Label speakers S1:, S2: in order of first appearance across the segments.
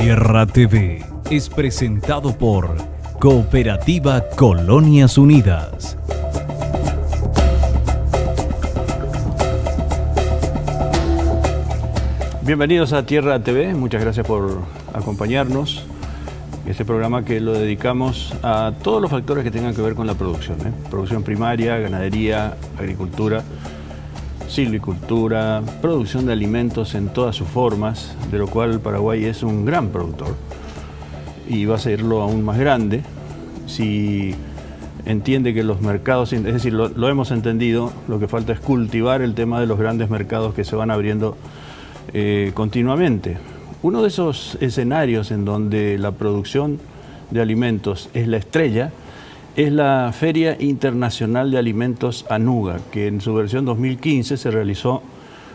S1: Tierra TV es presentado por Cooperativa Colonias Unidas.
S2: Bienvenidos a Tierra TV, muchas gracias por acompañarnos. Este programa que lo dedicamos a todos los factores que tengan que ver con la producción, producción primaria, ganadería, agricultura, silvicultura, producción de alimentos en todas sus formas, de lo cual Paraguay es un gran productor y va a serlo aún más grande si entiende que los mercados, es decir, lo hemos entendido, lo que falta es cultivar el tema de los grandes mercados que se van abriendo continuamente. Uno de esos escenarios en donde la producción de alimentos es la estrella es la Feria Internacional de Alimentos Anuga, que en su versión 2015 se realizó,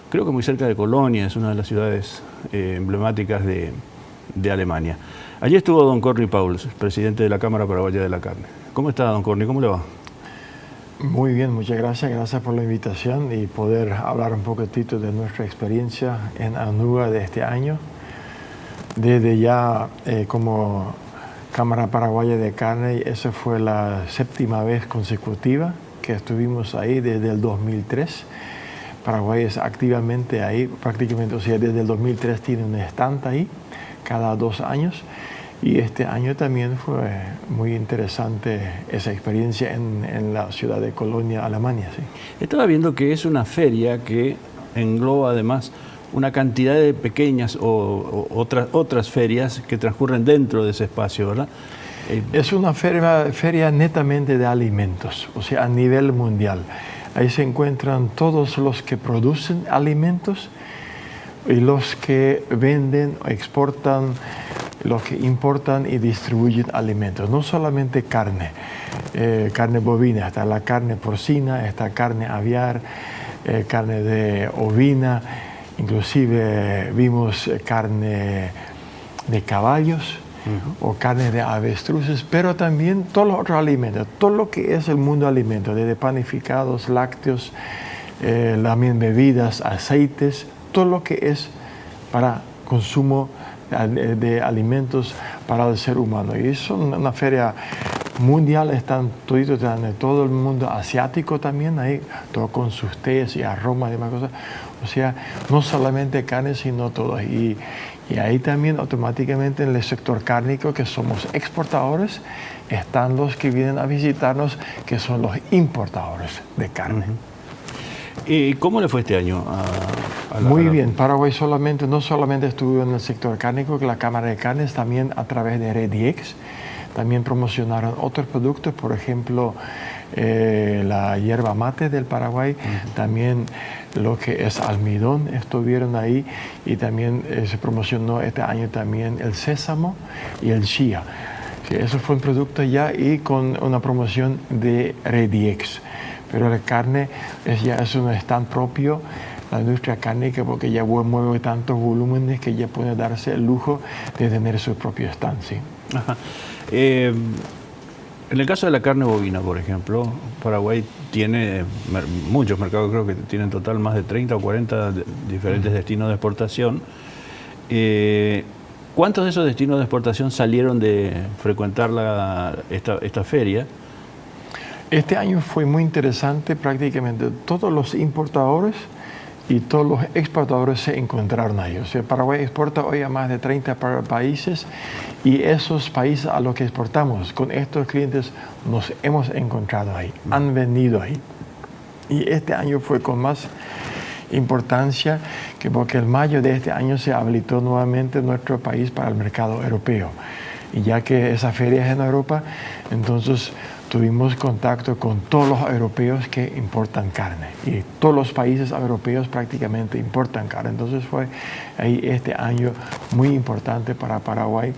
S2: creo que muy cerca de Colonia, es una de las ciudades emblemáticas de Alemania. Allí estuvo don Corny Pauls, presidente de la Cámara Paraguaya de la Carne. ¿Cómo está, don Corny? ¿Cómo le va?
S3: Muy bien, muchas gracias. Gracias por la invitación y poder hablar un poquitito de nuestra experiencia en Anuga de este año. Desde ya como Cámara Paraguaya de Carne, esa fue la 7ª vez consecutiva que estuvimos ahí desde el 2003. Paraguay es activamente ahí, prácticamente, o sea, desde el 2003 tiene un stand ahí cada 2 años. Y este año también fue muy interesante esa experiencia en la ciudad de Colonia, Alemania. ¿Sí?
S2: Estaba viendo que es una feria que engloba además una cantidad de pequeñas o otras ferias que transcurren dentro de ese espacio, ¿verdad?
S3: Es una feria netamente de alimentos, o sea, a nivel mundial. Ahí se encuentran todos los que producen alimentos y los que venden, exportan, los que importan y distribuyen alimentos. No solamente carne, carne bovina, está la carne porcina, está carne aviar, carne de ovina, inclusive vimos carne de caballos o carne de avestruces, pero también todos los otros alimentos, todo lo que es el mundo de alimentos, desde panificados, lácteos, también bebidas, aceites, todo lo que es para consumo de alimentos para el ser humano. Y es una feria mundial, están toditos de todo el mundo asiático también, ahí, todo con sus tés y aromas y demás cosas. O sea, no solamente carne, sino todo. Y ahí también automáticamente en el sector cárnico, que somos exportadores, están los que vienen a visitarnos, que son los importadores de carne.
S2: ¿Y cómo le fue este año
S3: Muy bien, Paraguay no solamente estuvo en el sector cárnico, que la Cámara de Carnes, también a través de RedX, también promocionaron otros productos, por ejemplo, la yerba mate del Paraguay, también lo que es almidón estuvieron ahí, y también se promocionó este año también el sésamo y el chía. Sí, eso fue un producto ya y con una promoción de RedX. Pero la carne ya es un stand propio, la industria cárnica, porque ya mueve tantos volúmenes que ya puede darse el lujo de tener su propio stand. ¿Sí?
S2: Ajá. En el caso de la carne bovina, por ejemplo, Paraguay tiene muchos mercados, creo que tiene en total más de 30 o 40 diferentes destinos de exportación. ¿Cuántos de esos destinos de exportación salieron de frecuentar esta feria?
S3: Este año fue muy interesante, prácticamente todos los importadores y todos los exportadores se encontraron ahí. O sea, Paraguay exporta hoy a más de 30 países y esos países a los que exportamos, con estos clientes nos hemos encontrado ahí, han venido ahí. Y este año fue con más importancia porque en mayo de este año se habilitó nuevamente nuestro país para el mercado europeo. Y ya que esa feria es en Europa, entonces tuvimos contacto con todos los europeos que importan carne y todos los países europeos prácticamente importan carne. Entonces fue ahí este año muy importante para Paraguay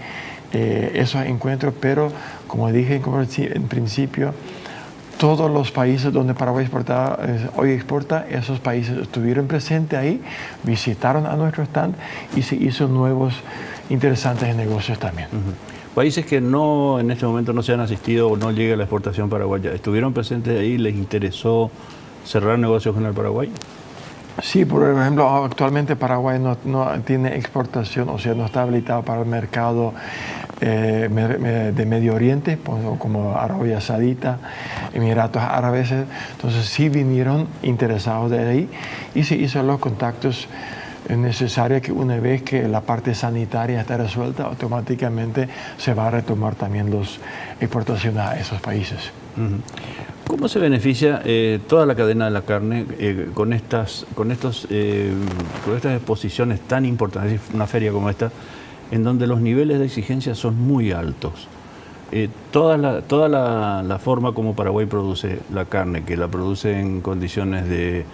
S3: esos encuentros, pero como dije en principio, todos los países donde Paraguay hoy exporta, esos países estuvieron presentes ahí, visitaron a nuestro stand y se hizo nuevos interesantes negocios también.
S2: Países que en este momento no se han asistido o no llega la exportación paraguaya, ¿estuvieron presentes ahí? ¿Les interesó cerrar negocios con el Paraguay?
S3: Sí, por ejemplo, actualmente Paraguay no tiene exportación, o sea, no está habilitado para el mercado de Medio Oriente, como Arabia Saudita, Emiratos Árabes. Entonces sí vinieron interesados de ahí y se hizo los contactos necesarios que una vez que la parte sanitaria está resuelta, automáticamente se va a retomar también las exportaciones a esos países.
S2: ¿Cómo se beneficia toda la cadena de la carne con estas exposiciones tan importantes, una feria como esta, en donde los niveles de exigencia son muy altos? Toda la forma como Paraguay produce la carne, que la produce en condiciones de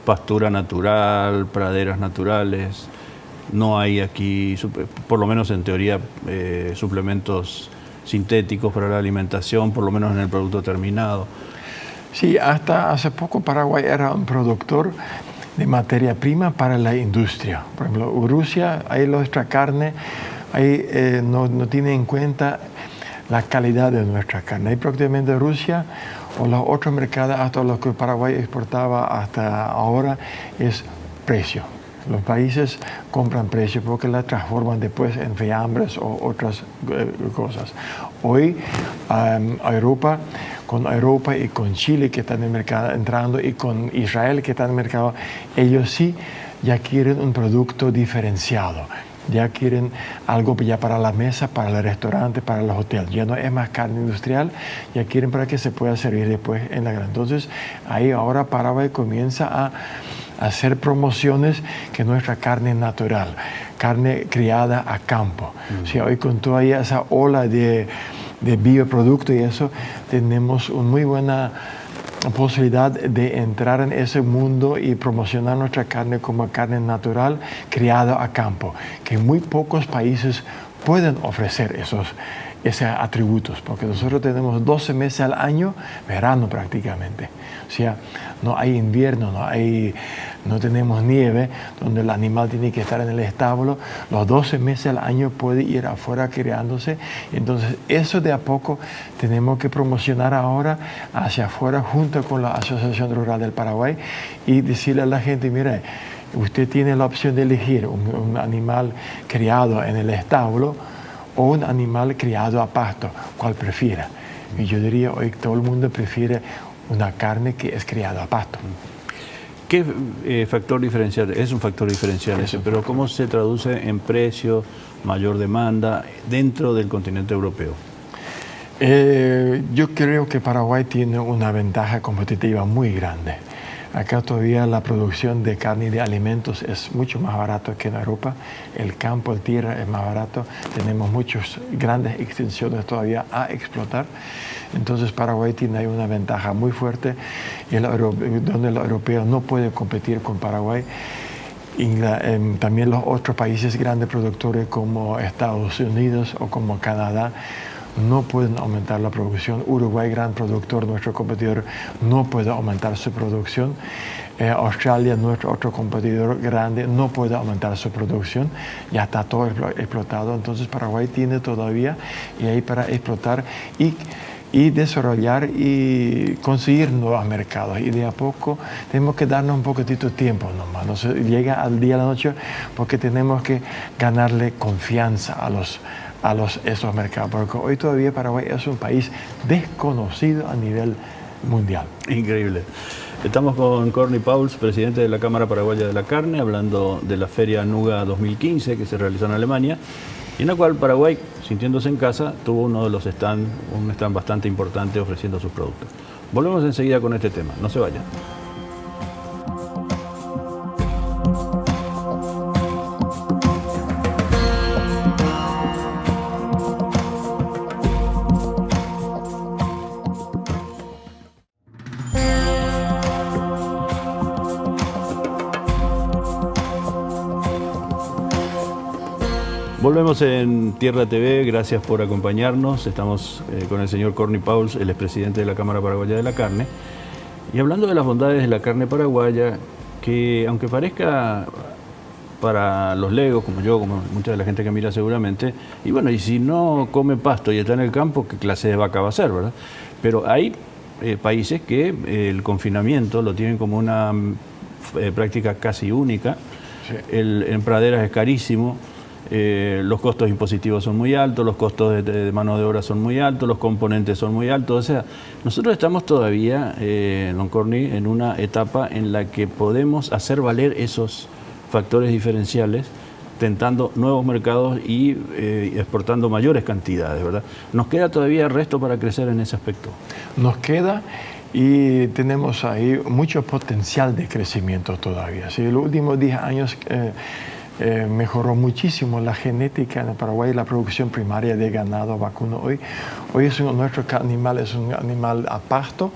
S2: pastura natural, praderas naturales, no hay aquí, por lo menos en teoría, suplementos sintéticos para la alimentación, por lo menos en el producto terminado.
S3: Sí, hasta hace poco Paraguay era un productor de materia prima para la industria. Por ejemplo, Rusia, ahí nuestra carne, ahí no tiene en cuenta la calidad de nuestra carne. Ahí prácticamente Rusia o los otros mercados, hasta los que Paraguay exportaba hasta ahora, es precio. Los países compran precio porque la transforman después en fiambres o otras cosas. Hoy, Europa, con Europa y con Chile que están en el mercado entrando y con Israel que está en el mercado, ellos sí ya quieren un producto diferenciado. Ya quieren algo ya para la mesa, para el restaurante, para los hoteles. Ya no es más carne industrial, ya quieren para que se pueda servir después en la gran. Entonces, ahí ahora Paraguay comienza a hacer promociones que nuestra carne natural, carne criada a campo. O sea, hoy con toda esa ola de bioproductos y eso, tenemos una muy buena posibilidad de entrar en ese mundo y promocionar nuestra carne como carne natural criada a campo, que muy pocos países pueden ofrecer esos atributos, porque nosotros tenemos 12 meses al año, verano prácticamente. O sea, no hay invierno, no tenemos nieve, donde el animal tiene que estar en el establo. Los 12 meses al año puede ir afuera criándose. Entonces, eso de a poco tenemos que promocionar ahora hacia afuera junto con la Asociación Rural del Paraguay y decirle a la gente, mire, usted tiene la opción de elegir un animal criado en el establo o un animal criado a pasto, cual prefiera. Y yo diría, hoy todo el mundo prefiere una carne que es criada a pasto.
S2: ¿Qué factor diferencial? Es un factor diferencial ese, pero ¿cómo se traduce en precio, mayor demanda dentro del continente europeo?
S3: Yo creo que Paraguay tiene una ventaja competitiva muy grande. Acá todavía la producción de carne y de alimentos es mucho más barato que en Europa. El campo, el tierra es más barato. Tenemos muchas grandes extensiones todavía a explotar. Entonces Paraguay tiene ahí una ventaja muy fuerte y donde los europeos no pueden competir con Paraguay. También los otros países grandes productores como Estados Unidos o como Canadá no pueden aumentar la producción. Uruguay, gran productor, nuestro competidor, no puede aumentar su producción. Australia, nuestro otro competidor grande, no puede aumentar su producción. Ya está todo explotado. Entonces Paraguay tiene todavía y ahí para explotar y desarrollar y conseguir nuevos mercados. Y de a poco tenemos que darnos un poquitito de tiempo nomás. No se llega al día a la noche porque tenemos que ganarle confianza a esos mercados, porque hoy todavía Paraguay es un país desconocido a nivel mundial.
S2: Increíble. Estamos con Corny Pauls, presidente de la Cámara Paraguaya de la Carne, hablando de la Feria Nuga 2015 que se realizó en Alemania, y en la cual Paraguay, sintiéndose en casa, tuvo uno de los un stand bastante importante ofreciendo sus productos. Volvemos enseguida con este tema, no se vayan. Volvemos en Tierra TV, gracias por acompañarnos. Estamos con el señor Corny Pauls, el expresidente de la Cámara Paraguaya de la Carne. Y hablando de las bondades de la carne paraguaya, que aunque parezca para los legos, como yo, como mucha de la gente que mira seguramente, y bueno, y si no come pasto y está en el campo, ¿qué clase de vaca va a ser, verdad? Pero hay países que el confinamiento lo tienen como una práctica casi única.
S3: Sí.
S2: En praderas es carísimo. Los costos impositivos son muy altos, los costos de mano de obra son muy altos, los componentes son muy altos. O sea, nosotros estamos todavía, don Corny, en una etapa en la que podemos hacer valer esos factores diferenciales, tentando nuevos mercados y exportando mayores cantidades, ¿verdad? ¿Nos queda todavía resto para crecer en ese aspecto?
S3: Nos queda, y tenemos ahí mucho potencial de crecimiento todavía. Sí, en los últimos 10 años mejoró muchísimo la genética en el Paraguay, la producción primaria de ganado vacuno. Hoy nuestro animal es un animal a pasto,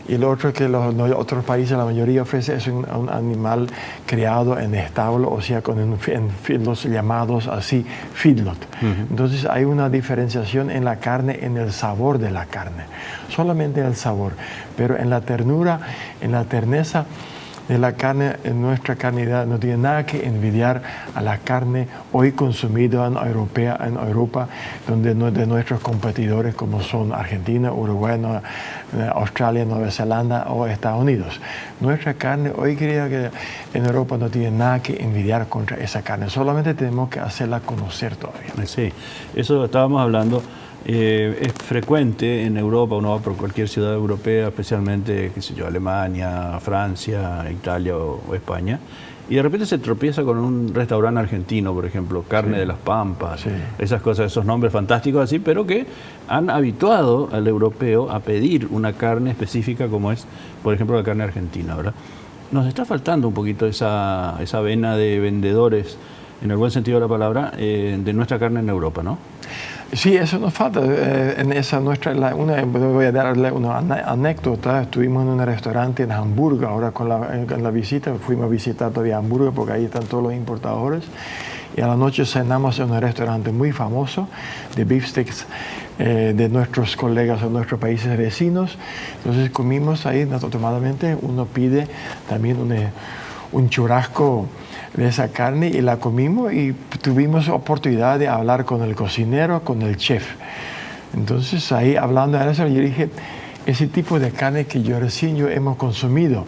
S3: y lo otro que los otros países, la mayoría ofrece, es un animal criado en establo, o sea, en los llamados así feedlot. Entonces hay una diferenciación en la carne, en el sabor de la carne, solamente en el sabor, pero en la ternura, en la terneza de la carne, en nuestra carnidad no tiene nada que envidiar a la carne hoy consumida en Europa, donde de nuestros competidores como son Argentina, Uruguay, Australia, Nueva Zelanda o Estados Unidos. Nuestra carne hoy, creo que en Europa no tiene nada que envidiar contra esa carne, solamente tenemos que hacerla conocer todavía.
S2: Sí, eso estábamos hablando. Es frecuente en Europa, uno va por cualquier ciudad europea, especialmente, qué sé yo, Alemania, Francia, Italia o España, y de repente se tropieza con un restaurante argentino, por ejemplo, Carne de las Pampas, esas cosas, esos nombres fantásticos así, pero que han habituado al europeo a pedir una carne específica como es, por ejemplo, la carne argentina, ¿verdad? Nos está faltando un poquito esa vena de vendedores, en el buen sentido de la palabra, de nuestra carne en Europa, ¿no?
S3: Sí, eso nos falta. Voy a darle una anécdota. Estuvimos en un restaurante en Hamburgo, ahora con la visita, fuimos a visitar todavía Hamburgo porque ahí están todos los importadores. Y a la noche cenamos en un restaurante muy famoso de beefsteaks de nuestros colegas de nuestros países vecinos. Entonces comimos ahí, automáticamente uno pide también un churrasco de esa carne y la comimos y tuvimos oportunidad de hablar con el cocinero, con el chef. Entonces ahí hablando de eso, yo dije, ese tipo de carne que yo hemos consumido,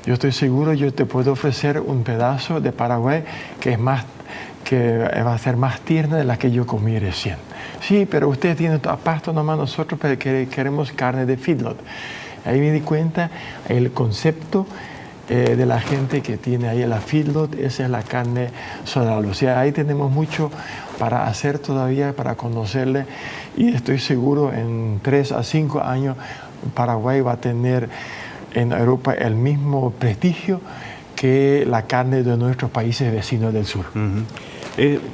S3: yo estoy seguro, yo te puedo ofrecer un pedazo de Paraguay que va a ser más tierna de la que yo comí recién. Sí, pero usted tiene pasto nomás, nosotros queremos carne de feedlot. Ahí me di cuenta el concepto de la gente que tiene ahí la feedlot, esa es la carne saludable. O sea, ahí tenemos mucho para hacer todavía, para conocerle, y estoy seguro en 3 a 5 años Paraguay va a tener en Europa el mismo prestigio que la carne de nuestros países vecinos del sur.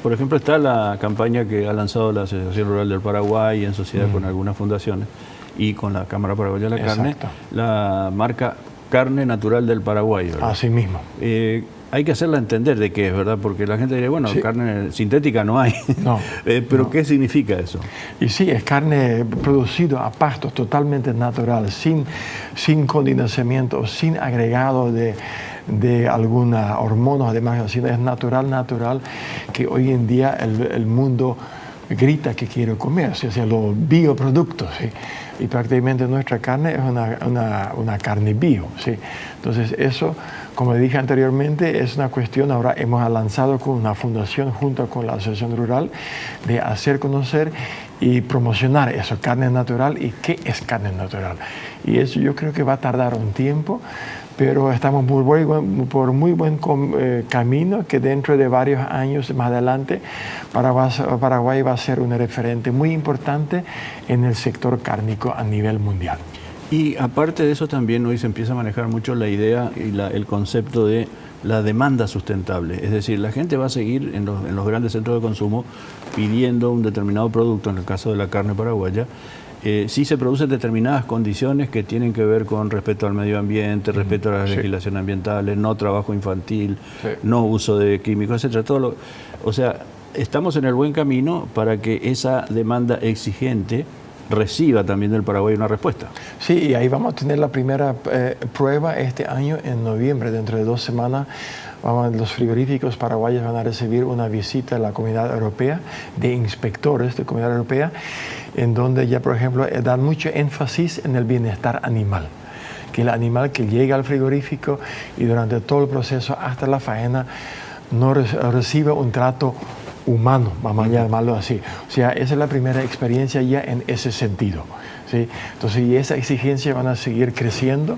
S2: Por ejemplo, está la campaña que ha lanzado la Asociación Rural del Paraguay en sociedad con algunas fundaciones y con la Cámara Paraguaya de la Carne, la marca Carne Natural del Paraguay, ¿verdad?
S3: Así mismo.
S2: Hay que hacerla entender de qué es, ¿verdad? Porque la gente dice, bueno, carne sintética no hay.
S3: No.
S2: Pero
S3: no.
S2: ¿qué significa eso?
S3: Y sí, es carne producida a pasto, totalmente natural, sin condicionamiento, sin agregado de alguna hormona, además, sino es natural, que hoy en día el mundo grita que quiere comer, o sea, los bioproductos, ¿sí? Y prácticamente nuestra carne es una carne bio, ¿sí? Entonces eso, como le dije anteriormente, es una cuestión, ahora hemos lanzado con una fundación junto con la Asociación Rural de hacer conocer y promocionar eso, carne natural y qué es carne natural. Y eso yo creo que va a tardar un tiempo, pero estamos por muy buen camino, que dentro de varios años más adelante Paraguay va a ser un referente muy importante en el sector cárnico a nivel mundial.
S2: Y aparte de eso también hoy se empieza a manejar mucho la idea y el concepto de la demanda sustentable. Es decir, la gente va a seguir en los grandes centros de consumo pidiendo un determinado producto, en el caso de la carne paraguaya, sí se producen determinadas condiciones que tienen que ver con respeto al medio ambiente, respeto a las legislaciones ambientales, no trabajo infantil, no uso de químicos, etcétera. O sea, estamos en el buen camino para que esa demanda exigente reciba también del Paraguay una respuesta.
S3: Sí, y ahí vamos a tener la primera prueba este año en noviembre, dentro de 2 semanas. Los frigoríficos paraguayos van a recibir una visita a la Comunidad Europea de inspectores de la Comunidad Europea, en donde ya, por ejemplo, dan mucho énfasis en el bienestar animal, que el animal que llega al frigorífico y durante todo el proceso hasta la faena no reciba un trato humano, vamos a llamarlo así. O sea, esa es la primera experiencia ya en ese sentido, ¿sí? Entonces, y esa exigencia van a seguir creciendo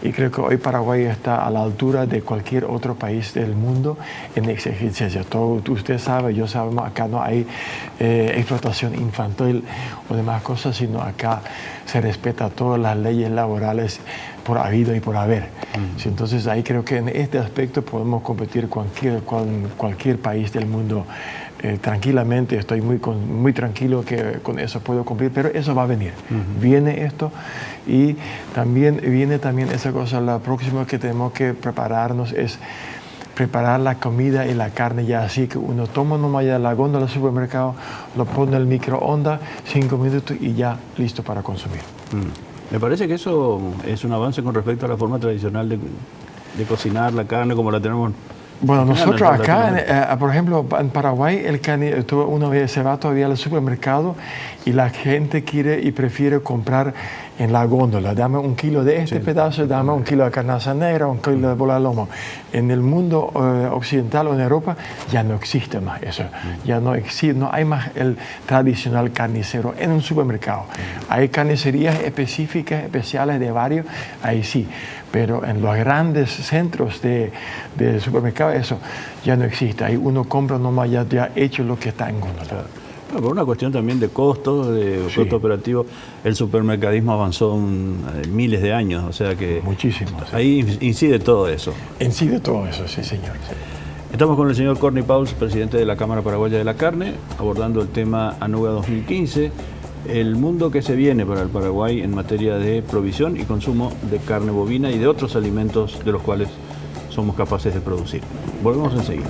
S3: y creo que hoy Paraguay está a la altura de cualquier otro país del mundo en exigencia. Todo usted sabe, yo sabemos, acá no hay explotación infantil o demás cosas, sino acá se respeta todas las leyes laborales por habido y por haber. Sí, entonces ahí creo que en este aspecto podemos competir con cualquier país del mundo tranquilamente. Estoy muy tranquilo que con eso puedo cumplir, pero eso va a venir. Viene esto y también viene esa cosa. La próxima que tenemos que prepararnos es preparar la comida y la carne ya así que uno toma nomás ya la góndola del supermercado, lo pone en el microondas, 5 minutos y ya listo para consumir.
S2: Me parece que eso es un avance con respecto a la forma tradicional de cocinar la carne como la tenemos.
S3: Bueno, nosotros acá, por ejemplo, en Paraguay, el carne, uno se va todavía al supermercado y la gente quiere y prefiere comprar en la góndola. Dame un kilo de este pedazo, dame un kilo de carnaza negra, un kilo de bola de lomo. En el mundo occidental o en Europa ya no existe más eso. Ya no existe, no hay más el tradicional carnicero en un supermercado. Hay carnicerías específicas, especiales de varios, ahí sí. Pero en los grandes centros de supermercado eso ya no existe. Ahí uno compra nomás ya hecho lo que está en góndola.
S2: Por una cuestión también de costos, costo operativo, el supermercadismo avanzó miles de años, o sea que...
S3: Muchísimo. Sí.
S2: Ahí incide todo eso.
S3: Incide todo eso, sí, señor. Sí.
S2: Estamos con el señor Corny Pauls, presidente de la Cámara Paraguaya de la Carne, abordando el tema ANUGA 2015, el mundo que se viene para el Paraguay en materia de provisión y consumo de carne bovina y de otros alimentos de los cuales somos capaces de producir. Volvemos enseguida.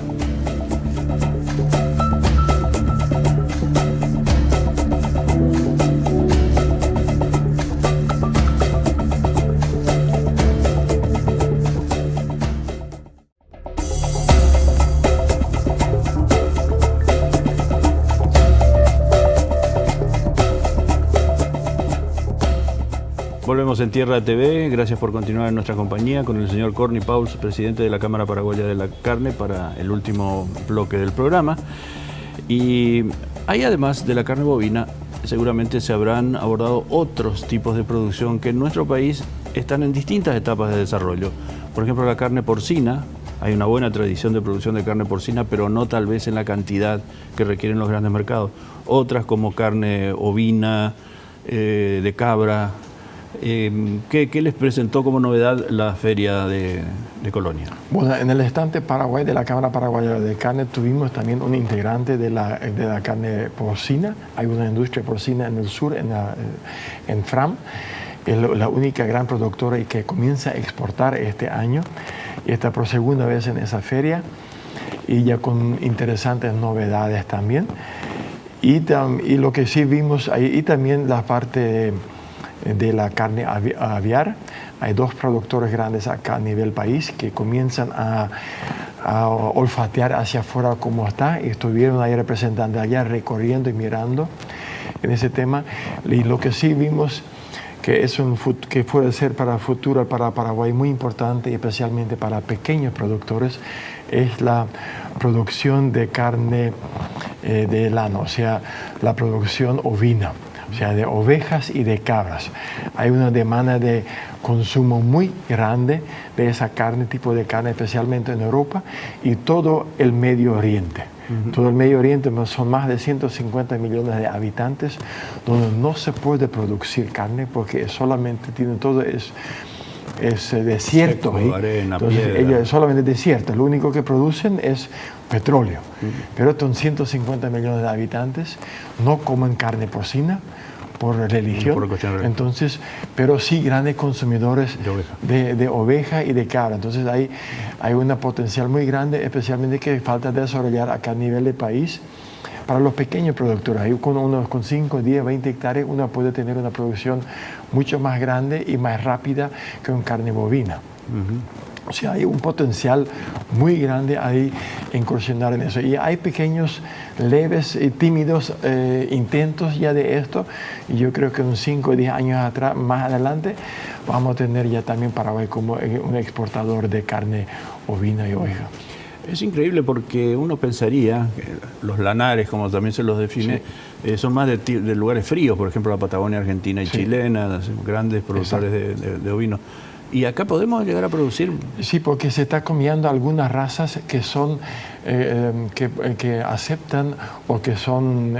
S2: Volvemos en Tierra TV, gracias por continuar en nuestra compañía con el señor Corny Pauls, presidente de la Cámara Paraguaya de la Carne, para el último bloque del programa. Y ahí, además de la carne bovina, seguramente se habrán abordado otros tipos de producción que en nuestro país están en distintas etapas de desarrollo. Por ejemplo, la carne porcina. Hay una buena tradición de producción de carne porcina, pero no tal vez en la cantidad que requieren los grandes mercados. Otras como carne ovina, de cabra. ¿Qué les presentó como novedad la feria de Colonia? Bueno,
S3: en el estante Paraguay de la Cámara Paraguaya de Carne tuvimos también un integrante de la carne porcina. Hay una industria porcina en el sur, en Fram. Es la única gran productora y que comienza a exportar este año y está por segunda vez en esa feria y ya con interesantes novedades también. Y lo que sí vimos ahí, y también la parte de la carne aviar. Hay 2 productores grandes acá a nivel país que comienzan a olfatear hacia afuera cómo está y estuvieron ahí representantes allá recorriendo y mirando en ese tema. Y lo que sí vimos que que puede ser para el futuro para Paraguay muy importante y especialmente para pequeños productores es la producción de carne de lana, o sea, la producción ovina. O sea, de ovejas y de cabras. Hay una demanda de consumo muy grande de esa carne, tipo de carne, especialmente en Europa y todo el Medio Oriente. Todo el Medio Oriente son más de 150 millones de habitantes donde no se puede producir carne porque solamente tiene todo es desierto.
S2: Seco, arena,
S3: entonces ellos solamente desierto. Lo único que producen es petróleo. Pero son 150 millones de habitantes, no comen carne porcina por religión. Entonces, pero sí grandes consumidores de oveja y de cabra. Entonces hay un potencial muy grande, especialmente que falta desarrollar acá a nivel de país. Para los pequeños productores, ahí con 5, 10, 20 hectáreas, uno puede tener una producción mucho más grande y más rápida que una carne bovina. O sea, hay un potencial muy grande ahí incursionar en eso. Y hay pequeños, leves y tímidos intentos ya de esto. Y yo creo que en 5 o 10 años atrás, más adelante, vamos a tener ya también Paraguay como un exportador de carne ovina y oveja.
S2: Es increíble porque uno pensaría que los lanares, como también se los define, son más de lugares fríos, por ejemplo la Patagonia argentina y chilena, grandes productores de ovinos. ¿Y acá podemos llegar a producir?
S3: Sí, porque se está comiendo algunas razas que son que aceptan o que son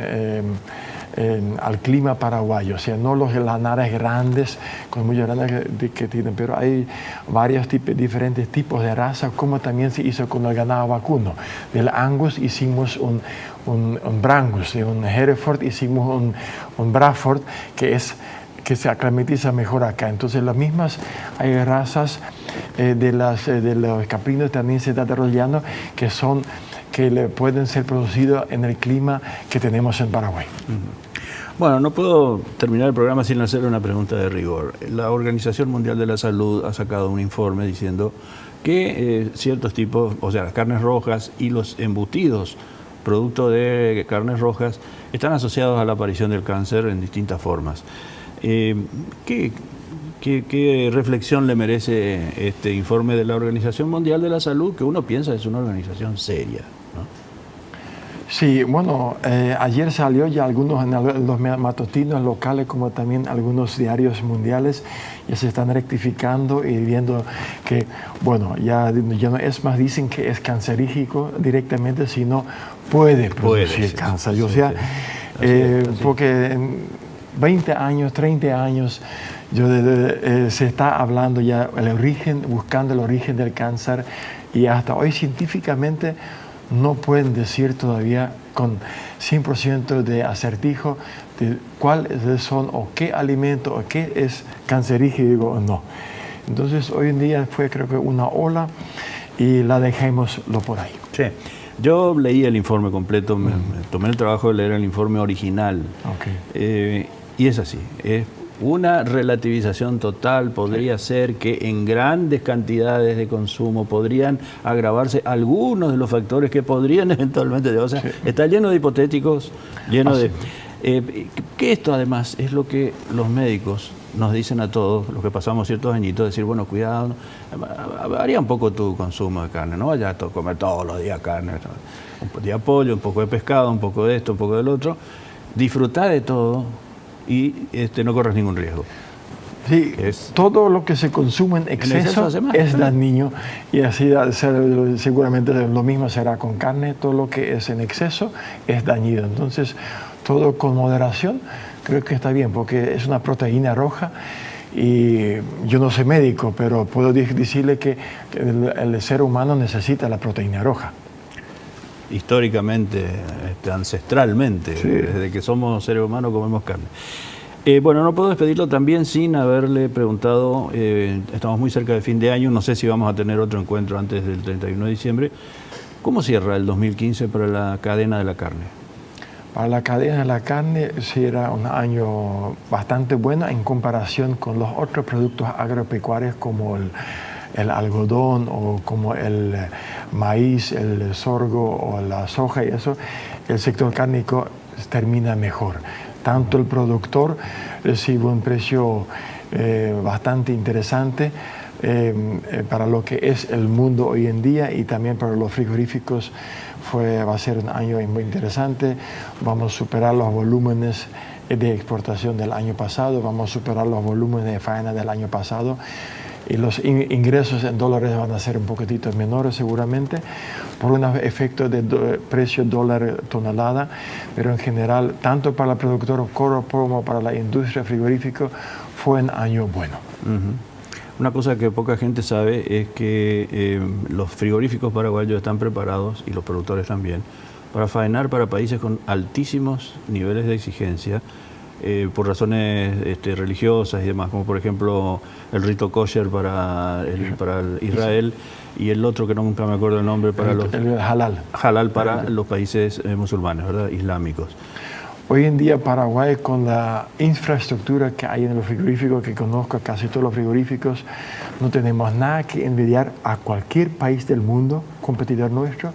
S3: al clima paraguayo, o sea, no los lanares grandes, con muchas lanares que tienen, pero hay varios diferentes tipos de razas, como también se hizo con el ganado vacuno. Del Angus hicimos un Brangus, de un Hereford hicimos un Braford, que se aclimatiza mejor acá. Entonces las mismas hay razas de los caprinos también se está desarrollando que pueden ser producidos en el clima que tenemos en Paraguay.
S2: Bueno, no puedo terminar el programa sin hacerle una pregunta de rigor. La Organización Mundial de la Salud ha sacado un informe diciendo que ciertos tipos, o sea, las carnes rojas y los embutidos producto de carnes rojas están asociados a la aparición del cáncer en distintas formas. ¿Qué reflexión le merece este informe de la Organización Mundial de la Salud, que uno piensa es una organización seria, ¿no?
S3: Sí, bueno, ayer salió ya algunos en los matutinos locales, como también algunos diarios mundiales, ya se están rectificando y viendo que, bueno, ya no es más, dicen que es cancerígeno directamente, sino puede producir cáncer.
S2: Sí,
S3: o sea,
S2: así.
S3: Porque en 20 años, 30 años, se está hablando ya buscando el origen del cáncer, y hasta hoy científicamente no pueden decir todavía con 100% de acertijo de cuáles son o qué alimento o qué es cancerígeno o no. Entonces hoy en día fue, creo que, una ola y la dejémoslo por ahí.
S2: Sí. Yo leí el informe completo, me tomé el trabajo de leer el informe original.
S3: Okay.
S2: Y es así, es una relativización total. Podría ser que en grandes cantidades de consumo podrían agravarse algunos de los factores que podrían eventualmente, o sea, está lleno de hipotéticos, lleno de... que esto además es lo que los médicos nos dicen a todos, los que pasamos ciertos añitos, decir, bueno, cuidado, varía un poco tu consumo de carne, no vayas a comer todos los días carne, un poco de pollo, un poco de pescado, un poco de esto, un poco del otro, disfrutar de todo y no corres ningún riesgo.
S3: Sí, todo lo que se consume en exceso es dañino, y así seguramente lo mismo será con carne. Todo lo que es en exceso es dañino. Entonces, todo con moderación creo que está bien, porque es una proteína roja, y yo no soy médico, pero puedo decirle que el ser humano necesita la proteína roja.
S2: Históricamente, ancestralmente, desde que somos seres humanos comemos carne. Bueno, no puedo despedirlo también sin haberle preguntado, estamos muy cerca de fin de año, no sé si vamos a tener otro encuentro antes del 31 de diciembre. ¿Cómo cierra el 2015 para la cadena de la carne?
S3: Para la cadena de la carne será un año bastante bueno en comparación con los otros productos agropecuarios como el algodón o como el maíz, el sorgo o la soja y eso. El sector cárnico termina mejor. Tanto el productor recibe un precio bastante interesante para lo que es el mundo hoy en día, y también para los frigoríficos va a ser un año muy interesante. Vamos a superar los volúmenes de exportación del año pasado, vamos a superar los volúmenes de faena del año pasado, y los ingresos en dólares van a ser un poquitito menores seguramente por un efecto de precio dólar tonelada, pero en general, tanto para el productor como para la industria frigorífica, fue un año bueno.
S2: Una cosa que poca gente sabe es que los frigoríficos paraguayos están preparados, y los productores también, para faenar para países con altísimos niveles de exigencia, por razones religiosas y demás, como por ejemplo el rito kosher para Israel, y el otro que nunca me acuerdo el nombre, para
S3: el halal.
S2: Halal para los países musulmanes, ¿verdad? Islámicos.
S3: Hoy en día Paraguay, con la infraestructura que hay en los frigoríficos, que conozco casi todos los frigoríficos, no tenemos nada que envidiar a cualquier país del mundo, competidor nuestro,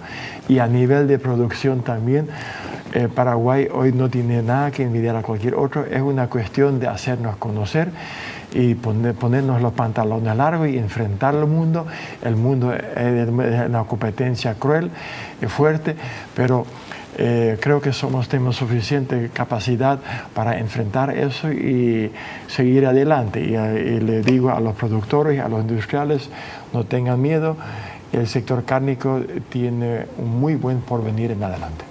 S3: y a nivel de producción también. Paraguay hoy no tiene nada que envidiar a cualquier otro, es una cuestión de hacernos conocer y ponernos los pantalones largos y enfrentar el mundo. El mundo es una competencia cruel y fuerte, pero creo que tenemos suficiente capacidad para enfrentar eso y seguir adelante. Y le digo a los productores y a los industriales, no tengan miedo, el sector cárnico tiene un muy buen porvenir en adelante.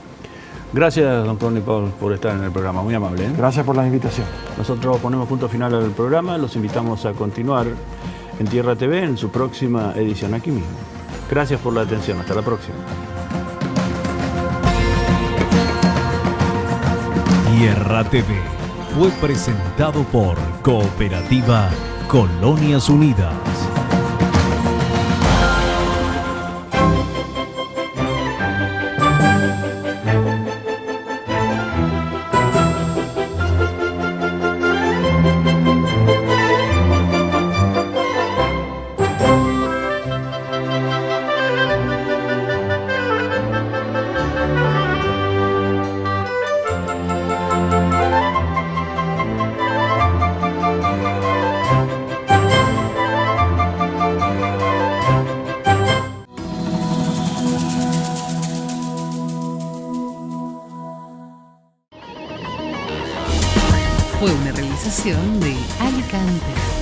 S2: Gracias, don Ronnie Paul, por estar en el programa, muy amable.
S3: Gracias por la invitación.
S2: Nosotros ponemos punto final al programa, los invitamos a continuar en Tierra TV en su próxima edición aquí mismo. Gracias por la atención, hasta la próxima.
S1: Tierra TV fue presentado por Cooperativa Colonias Unidas.
S4: Fue una realización de Alicante.